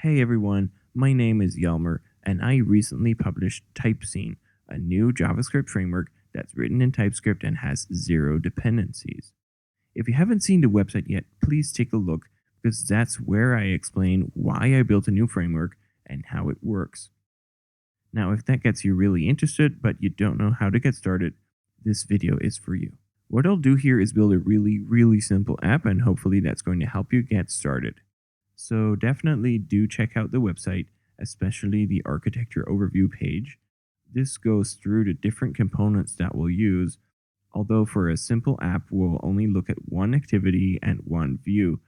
Hey everyone, my name is Yelmer, and I recently published Typescene, a new JavaScript framework that's written in TypeScript and has zero dependencies. If you haven't seen the website yet, please take a look because that's where I explain why I built a new framework and how it works. Now, if that gets you really interested but you don't know how to get started, this video is for you. What I'll do here is build a really simple app, and hopefully that's going to help you get started. So definitely do check out the website, especially the architecture overview page. This goes through the different components that we'll use, although for a simple app, we'll only look at one activity and one view.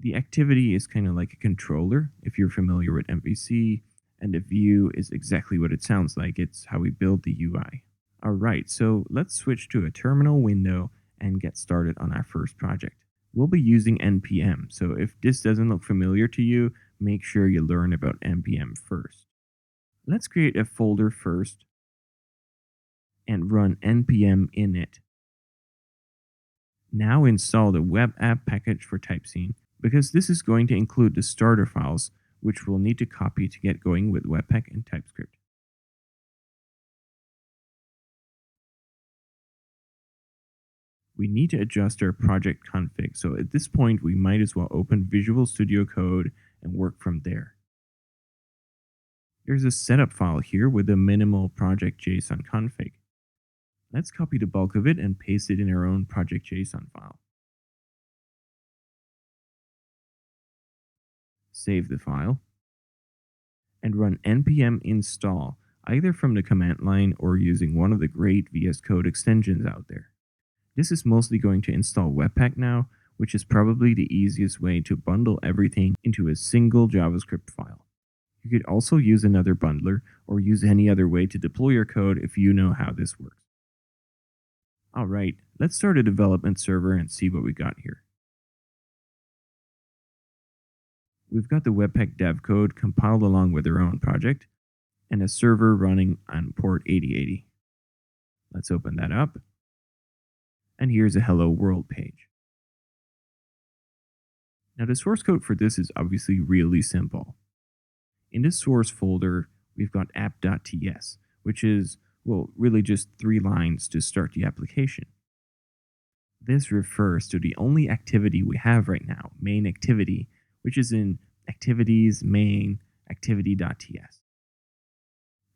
The activity is kind of like a controller, if you're familiar with MVC, and the view is exactly what it sounds like. It's how we build the UI. Alright, so let's switch to a terminal window and get started on our first project. We'll be using npm, so if this doesn't look familiar to you, make sure you learn about npm first. Let's create a folder first and run npm init. Now install the web app package for Typescene, because this is going to include the starter files, which we'll need to copy to get going with Webpack and TypeScript. We need to adjust our project config, so at this point we might as well open Visual Studio Code and work from there. There's a setup file here with a minimal project JSON config. Let's copy the bulk of it and paste it in our own project JSON file. Save the file and run npm install either from the command line or using one of the great VS Code extensions out there. This is mostly going to install Webpack now, which is probably the easiest way to bundle everything into a single JavaScript file. You could also use another bundler or use any other way to deploy your code if you know how this works. Alright, let's start a development server and see what we got here. We've got the Webpack dev code compiled along with our own project and a server running on port 8080. Let's open that up. And here's a hello world page. Now the source code for this is obviously really simple. In the source folder, we've got app.ts, which is, well, really just 3 lines to start the application. This refers to the only activity we have right now, main activity, which is in activities main activity.ts.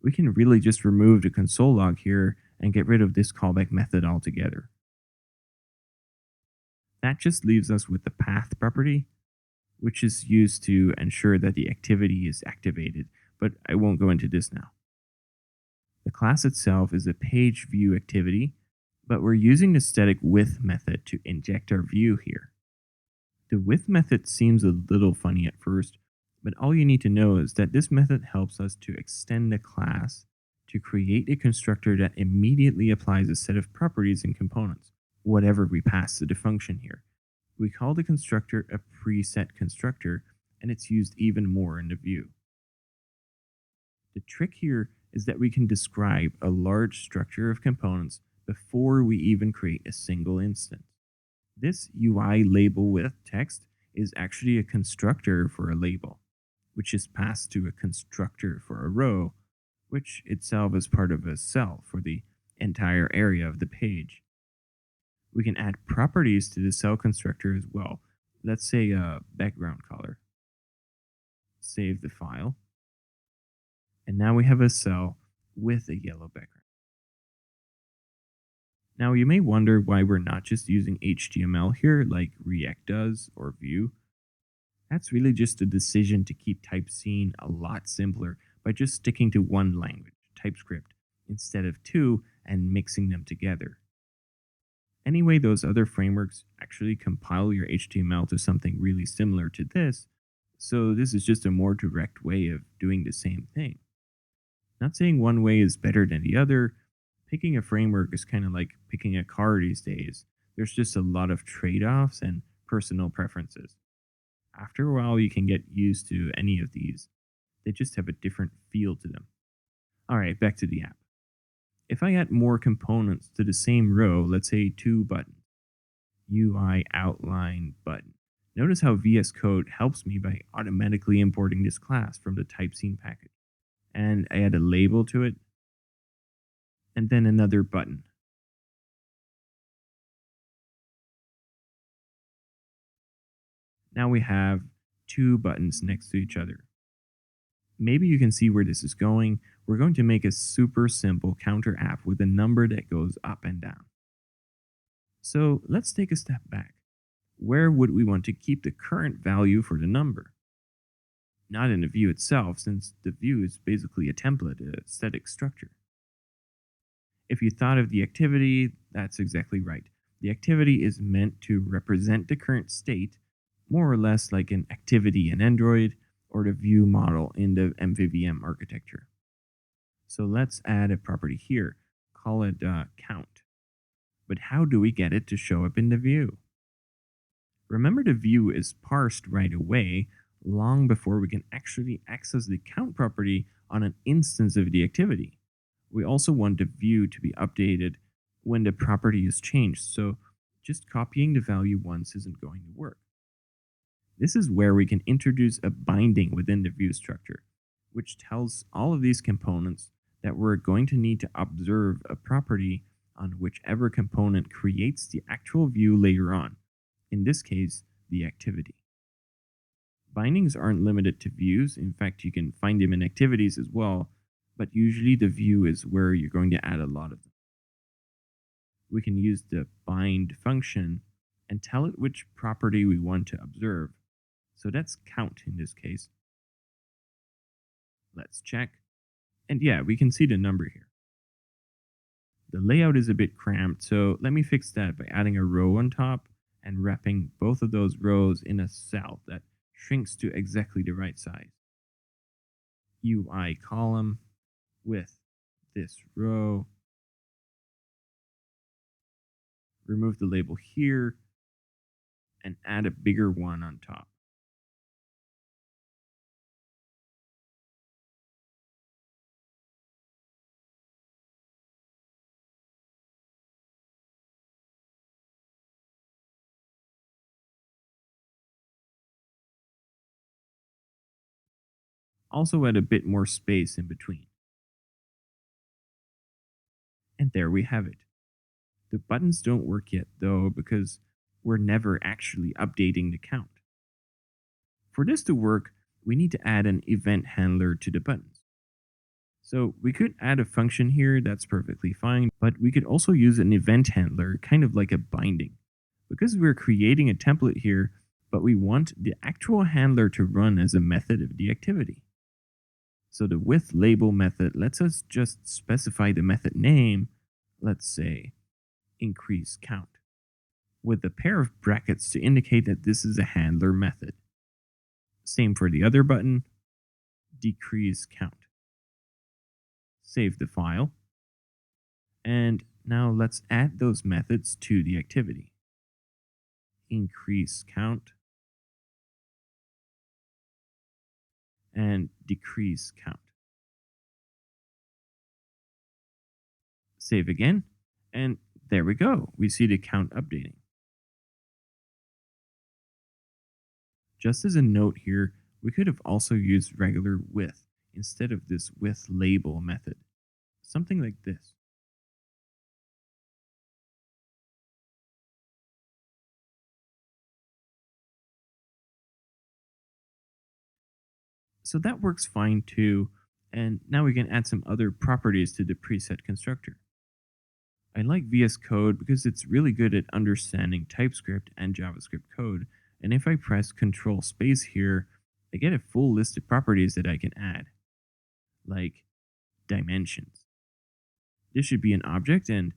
We can really just remove the console log here and get rid of this callback method altogether. That just leaves us with the path property, which is used to ensure that the activity is activated, but I won't go into this now. The class itself is a page view activity, but we're using the static width method to inject our view here. The width method seems a little funny at first, but all you need to know is that this method helps us to extend the class to create a constructor that immediately applies a set of properties and components, whatever we pass to the function here. We call the constructor a preset constructor, and it's used even more in the view. The trick here is that we can describe a large structure of components before we even create a single instance. This UI label with text is actually a constructor for a label, which is passed to a constructor for a row, which itself is part of a cell for the entire area of the page. We can add properties to the cell constructor as well. Let's say a background color. Save the file. And now we have a cell with a yellow background. Now you may wonder why we're not just using HTML here like React does or Vue. That's really just a decision to keep Typescene a lot simpler by just sticking to one language, TypeScript, instead of 2 and mixing them together. Anyway, those other frameworks actually compile your HTML to something really similar to this, so this is just a more direct way of doing the same thing. Not saying one way is better than the other. Picking a framework is kind of like picking a car these days. There's just a lot of trade-offs and personal preferences. After a while, you can get used to any of these. They just have a different feel to them. Alright, back to the app. If I add more components to the same row, let's say 2 buttons, UI outline button. Notice how VS Code helps me by automatically importing this class from the Typescene package. And I add a label to it, and then another button. Now we have two buttons next to each other. Maybe you can see where this is going. We're going to make a super simple counter app with a number that goes up and down. So let's take a step back. Where would we want to keep the current value for the number? Not in the view itself, since the view is basically a template, a static structure. If you thought of the activity, that's exactly right. The activity is meant to represent the current state, more or less like an activity in Android or the view model in the MVVM architecture. So let's add a property here, call it count. But how do we get it to show up in the view? Remember, the view is parsed right away, long before we can actually access the count property on an instance of the activity. We also want the view to be updated when the property is changed, so just copying the value once isn't going to work. This is where we can introduce a binding within the view structure, which tells all of these components that we're going to need to observe a property on whichever component creates the actual view later on, in this case, the activity. Bindings aren't limited to views. In fact, you can find them in activities as well, but usually the view is where you're going to add a lot of them. We can use the bind function and tell it which property we want to observe. So that's count in this case. Let's check. And yeah, we can see the number here. The layout is a bit cramped, so let me fix that by adding a row on top and wrapping both of those rows in a cell that shrinks to exactly the right size. UI column with this row. Remove the label here and add a bigger one on top. Also add a bit more space in between. And there we have it. The buttons don't work yet though because we're never actually updating the count. For this to work, we need to add an event handler to the buttons. So we could add a function here, that's perfectly fine, but we could also use an event handler, kind of like a binding. Because we're creating a template here, but we want the actual handler to run as a method of the activity. So the with label method lets us just specify the method name, let's say increase count, with a pair of brackets to indicate that this is a handler method. Same for the other button, decrease count. Save the file. And now let's add those methods to the activity. Increase count and decrease count. Save again, and there we go. We see the count updating. Just as a note here, we could have also used regular with instead of this with label method. Something like this. So that works fine too. And now we can add some other properties to the preset constructor. I like VS Code because it's really good at understanding TypeScript and JavaScript code. And if I press Control Space here, I get a full list of properties that I can add, like dimensions. This should be an object, and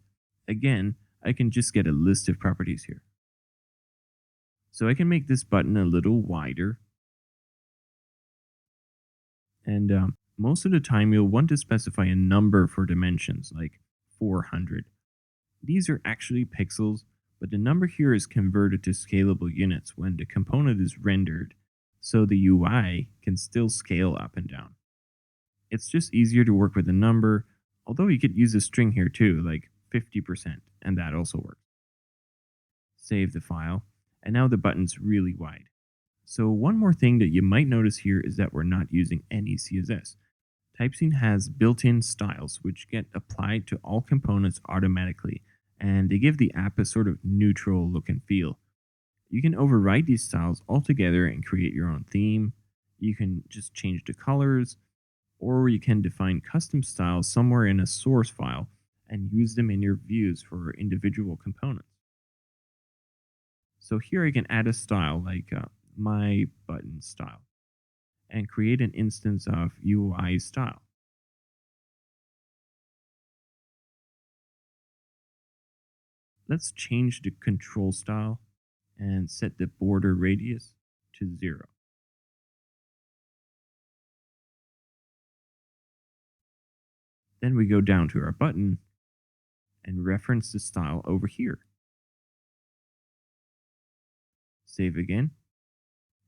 again, I can just get a list of properties here. So I can make this button a little wider. And most of the time, you'll want to specify a number for dimensions, like 400. These are actually pixels, but the number here is converted to scalable units when the component is rendered, so the UI can still scale up and down. It's just easier to work with a number, although you could use a string here too, like 50%, and that also works. Save the file, And now the button's really wide. So, one more thing that you might notice here is that we're not using any CSS. Typescene has built in styles which get applied to all components automatically, and they give the app a sort of neutral look and feel. You can override these styles altogether and create your own theme. You can just change the colors, or you can define custom styles somewhere in a source file and use them in your views for individual components. So here I can add a style like my button style and create an instance of UI style. Let's change the control style and set the border radius to 0. Then we go down to our button and reference the style over here. Save again,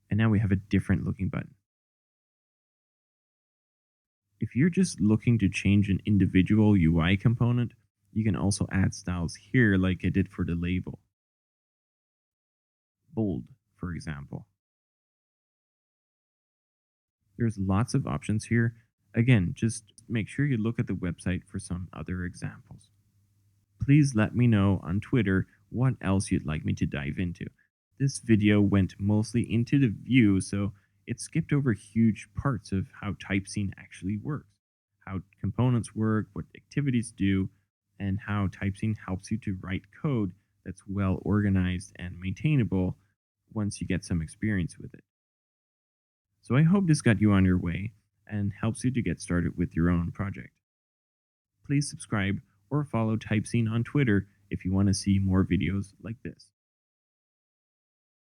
and now we have a different looking button. If you're just looking to change an individual UI component, you can also add styles here like I did for the label. Bold, for example. There's lots of options here. Again, just make sure you look at the website for some other examples. Please let me know on Twitter what else you'd like me to dive into. This video went mostly into the view, so it skipped over huge parts of how Typescene actually works, how components work, what activities do, and how Typescene helps you to write code that's well organized and maintainable once you get some experience with it. So I hope this got you on your way and helps you to get started with your own project. Please subscribe or follow Typescene on Twitter if you want to see more videos like this.